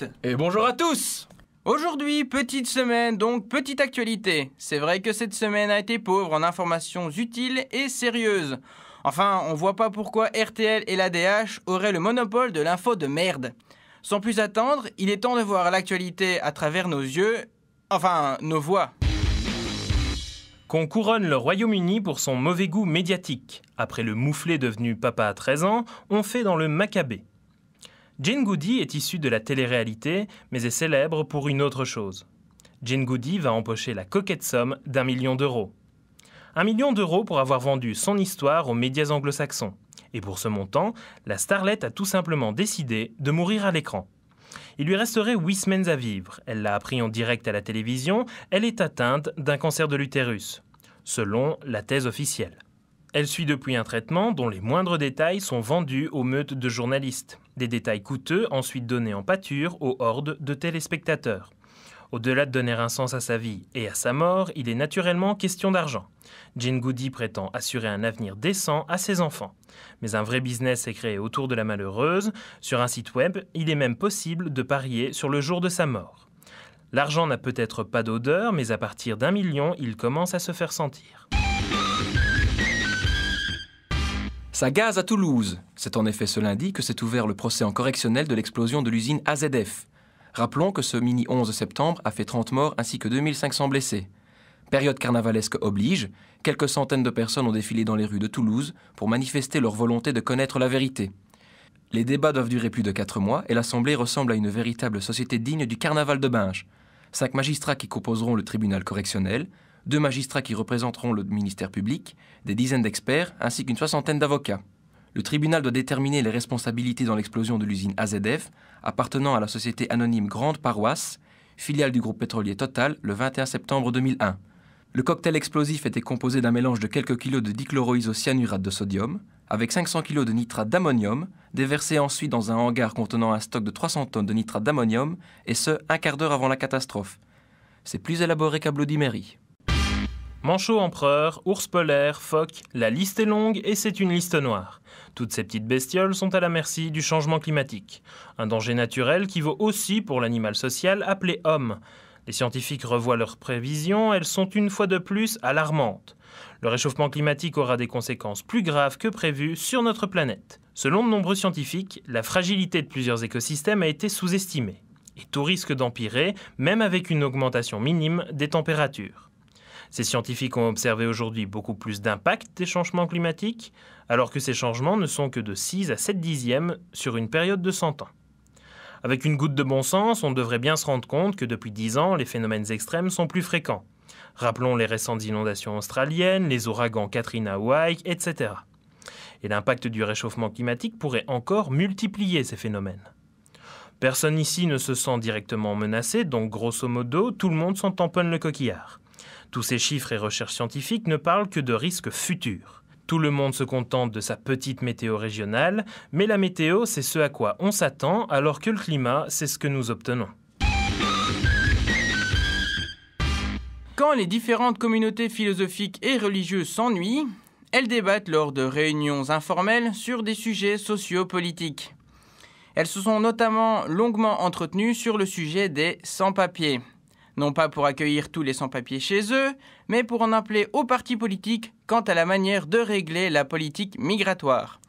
toutes. Et bonjour à tous. Aujourd'hui, petite semaine, donc petite actualité. C'est vrai que cette semaine a été pauvre en informations utiles et sérieuses. Enfin, on voit pas pourquoi RTL et l'ADH auraient le monopole de l'info de merde. Sans plus attendre, il est temps de voir l'actualité à travers nos yeux, enfin, nos voix. Qu'on couronne le Royaume-Uni pour son mauvais goût médiatique. Après le mouflé devenu papa à 13 ans, on fait dans le macabé. Jane Goody est issue de la télé-réalité, mais est célèbre pour une autre chose. Jane Goody va empocher la coquette somme d'1 million d'euros. 1 million d'euros pour avoir vendu son histoire aux médias anglo-saxons. Et pour ce montant, la starlette a tout simplement décidé de mourir à l'écran. Il lui resterait 8 semaines à vivre. Elle l'a appris en direct à la télévision, elle est atteinte d'un cancer de l'utérus, selon la thèse officielle. Elle suit depuis un traitement dont les moindres détails sont vendus aux meutes de journalistes. Des détails coûteux ensuite donnés en pâture aux hordes de téléspectateurs. Au-delà de donner un sens à sa vie et à sa mort, il est naturellement question d'argent. Jane Goody prétend assurer un avenir décent à ses enfants. Mais un vrai business est créé autour de la malheureuse. Sur un site web, il est même possible de parier sur le jour de sa mort. L'argent n'a peut-être pas d'odeur, mais à partir d'1 million, il commence à se faire sentir. Ça gaze à Toulouse. C'est en effet ce lundi que s'est ouvert le procès en correctionnel de l'explosion de l'usine AZF. Rappelons que ce mini 11 septembre a fait 30 morts ainsi que 2500 blessés. Période carnavalesque oblige, quelques centaines de personnes ont défilé dans les rues de Toulouse pour manifester leur volonté de connaître la vérité. Les débats doivent durer plus de 4 mois et l'Assemblée ressemble à une véritable société digne du carnaval de Binge. 5 magistrats qui composeront le tribunal correctionnel, 2 magistrats qui représenteront le ministère public, des dizaines d'experts ainsi qu'une soixantaine d'avocats. Le tribunal doit déterminer les responsabilités dans l'explosion de l'usine AZF, appartenant à la société anonyme Grande Paroisse, filiale du groupe pétrolier Total, le 21 septembre 2001. Le cocktail explosif était composé d'un mélange de quelques kilos de dichloroisocyanurate de sodium, avec 500 kilos de nitrate d'ammonium, déversé ensuite dans un hangar contenant un stock de 300 tonnes de nitrate d'ammonium, et ce, un quart d'heure avant la catastrophe. C'est plus élaboré qu'à Bloody Mary. Manchot empereur, ours polaire, phoque, la liste est longue et c'est une liste noire. Toutes ces petites bestioles sont à la merci du changement climatique. Un danger naturel qui vaut aussi pour l'animal social appelé homme. Les scientifiques revoient leurs prévisions, elles sont une fois de plus alarmantes. Le réchauffement climatique aura des conséquences plus graves que prévues sur notre planète. Selon de nombreux scientifiques, la fragilité de plusieurs écosystèmes a été sous-estimée. Et tout risque d'empirer, même avec une augmentation minime des températures. Ces scientifiques ont observé aujourd'hui beaucoup plus d'impact des changements climatiques, alors que ces changements ne sont que de 6 à 7 dixièmes sur une période de 100 ans. Avec une goutte de bon sens, on devrait bien se rendre compte que depuis 10 ans, les phénomènes extrêmes sont plus fréquents. Rappelons les récentes inondations australiennes, les ouragans Katrina ou Ike, etc. Et l'impact du réchauffement climatique pourrait encore multiplier ces phénomènes. Personne ici ne se sent directement menacé, donc grosso modo, tout le monde s'en tamponne le coquillard. Tous ces chiffres et recherches scientifiques ne parlent que de risques futurs. Tout le monde se contente de sa petite météo régionale, mais la météo, c'est ce à quoi on s'attend, alors que le climat, c'est ce que nous obtenons. Quand les différentes communautés philosophiques et religieuses s'ennuient, elles débattent lors de réunions informelles sur des sujets sociopolitiques. Elles se sont notamment longuement entretenues sur le sujet des sans-papiers. Non pas pour accueillir tous les sans-papiers chez eux, mais pour en appeler aux partis politiques quant à la manière de régler la politique migratoire.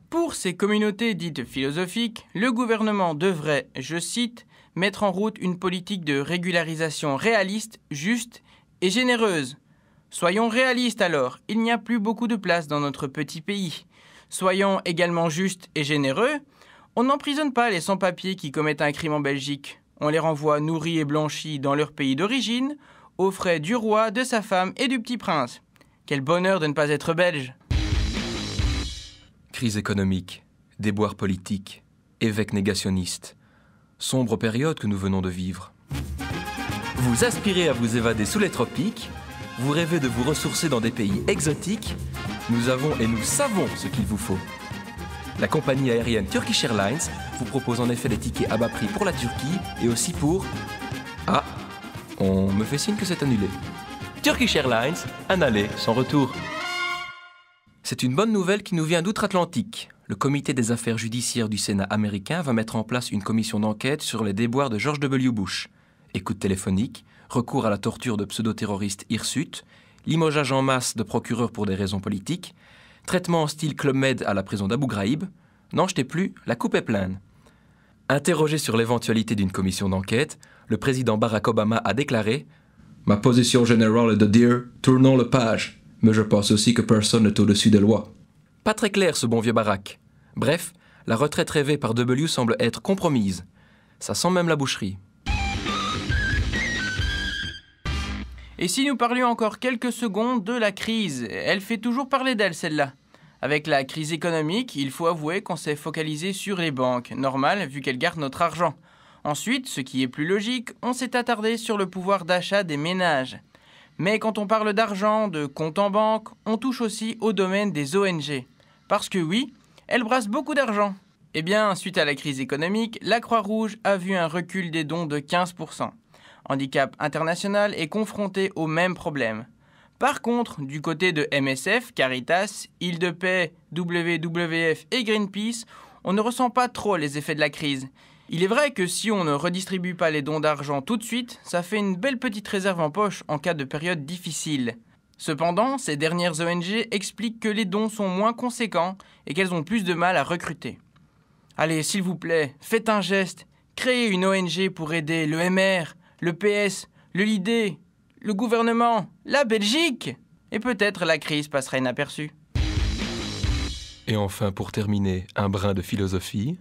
Pour ces communautés dites philosophiques, le gouvernement devrait, je cite, « mettre en route une politique de régularisation réaliste, juste et généreuse ». Soyons réalistes alors, il n'y a plus beaucoup de place dans notre petit pays. Soyons également justes et généreux, on n'emprisonne pas les sans-papiers qui commettent un crime en Belgique. On les renvoie nourris et blanchis dans leur pays d'origine, aux frais du roi, de sa femme et du petit prince. Quel bonheur de ne pas être belge. Crise économique, déboires politiques, évêques négationnistes. Sombre période que nous venons de vivre. Vous aspirez à vous évader sous les tropiques, vous rêvez de vous ressourcer dans des pays exotiques, nous avons et nous savons ce qu'il vous faut. La compagnie aérienne Turkish Airlines vous propose en effet des tickets à bas prix pour la Turquie et aussi pour... Ah, on me fait signe que c'est annulé. Turkish Airlines, un aller sans retour. C'est une bonne nouvelle qui nous vient d'outre-Atlantique. Le comité des affaires judiciaires du Sénat américain va mettre en place une commission d'enquête sur les déboires de George W. Bush. Écoute téléphonique, recours à la torture de pseudo-terroristes hirsutes, limogeage en masse de procureurs pour des raisons politiques, traitement en style Club Med à la prison d'Abu Ghraib. N'en jetez plus, la coupe est pleine. Interrogé sur l'éventualité d'une commission d'enquête, le président Barack Obama a déclaré « Ma position générale est de dire « tournons la page », mais je pense aussi que personne n'est au-dessus des lois. » Pas très clair ce bon vieux Barack. Bref, la retraite rêvée par W semble être compromise. Ça sent même la boucherie. Et si nous parlions encore quelques secondes de la crise, elle fait toujours parler d'elle celle-là. Avec la crise économique, il faut avouer qu'on s'est focalisé sur les banques, normal vu qu'elles gardent notre argent. Ensuite, ce qui est plus logique, on s'est attardé sur le pouvoir d'achat des ménages. Mais quand on parle d'argent, de compte en banque, on touche aussi au domaine des ONG. Parce que oui, elles brassent beaucoup d'argent. Eh bien, suite à la crise économique, la Croix-Rouge a vu un recul des dons de 15%. Handicap International est confronté au même problème. Par contre, du côté de MSF, Caritas, Île-de-Paix, WWF et Greenpeace, on ne ressent pas trop les effets de la crise. Il est vrai que si on ne redistribue pas les dons d'argent tout de suite, ça fait une belle petite réserve en poche en cas de période difficile. Cependant, ces dernières ONG expliquent que les dons sont moins conséquents et qu'elles ont plus de mal à recruter. Allez, s'il vous plaît, faites un geste, créez une ONG pour aider le MR, le PS, le LIDE, le gouvernement, la Belgique. Et peut-être la crise passera inaperçue. Et enfin, pour terminer, un brin de philosophie.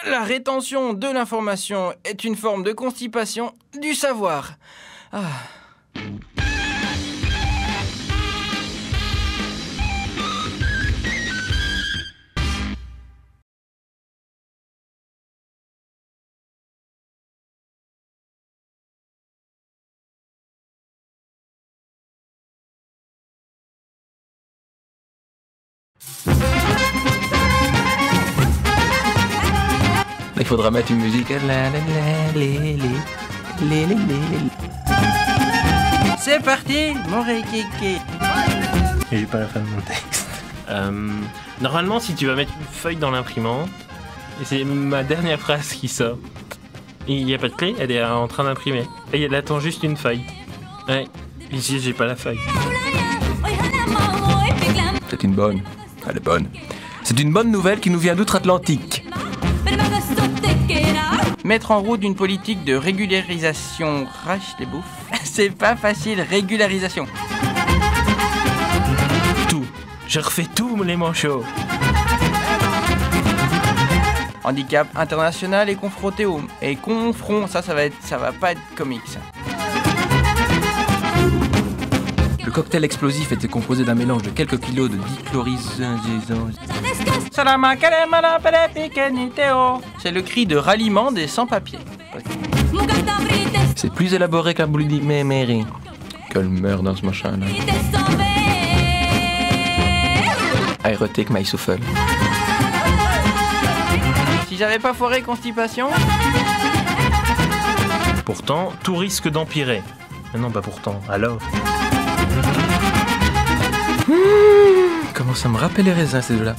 La rétention de l'information est une forme de constipation du savoir. Ah. Il faudra mettre une musique. C'est parti, mon Rikiki. J'ai pas la fin de mon texte. Normalement, si tu vas mettre une feuille dans l'imprimante, et c'est ma dernière phrase qui sort. Il n'y a pas de clé, elle est en train d'imprimer. Et elle attend juste une feuille. Ouais, ici j'ai pas la feuille. C'est une bonne. Elle est bonne. C'est une bonne nouvelle qui nous vient d'outre-Atlantique. Mettre en route une politique de régularisation. Rach les bouffes. C'est pas facile, régularisation. Tout. Je refais tout les manchots. Handicap International est confronté au... Et ça va pas être comique, ça. Le cocktail explosif était composé d'un mélange de quelques kilos de dichlorisation. C'est le cri de ralliement des sans-papiers. C'est plus élaboré qu'un bloody Mary. Quelle merde dans ce machin-là. I retake my souffle. Si j'avais pas foiré constipation... Pourtant, tout risque d'empirer. Mais non, pas pourtant. Alors Comment ça me rappelle les raisins, ces deux-là.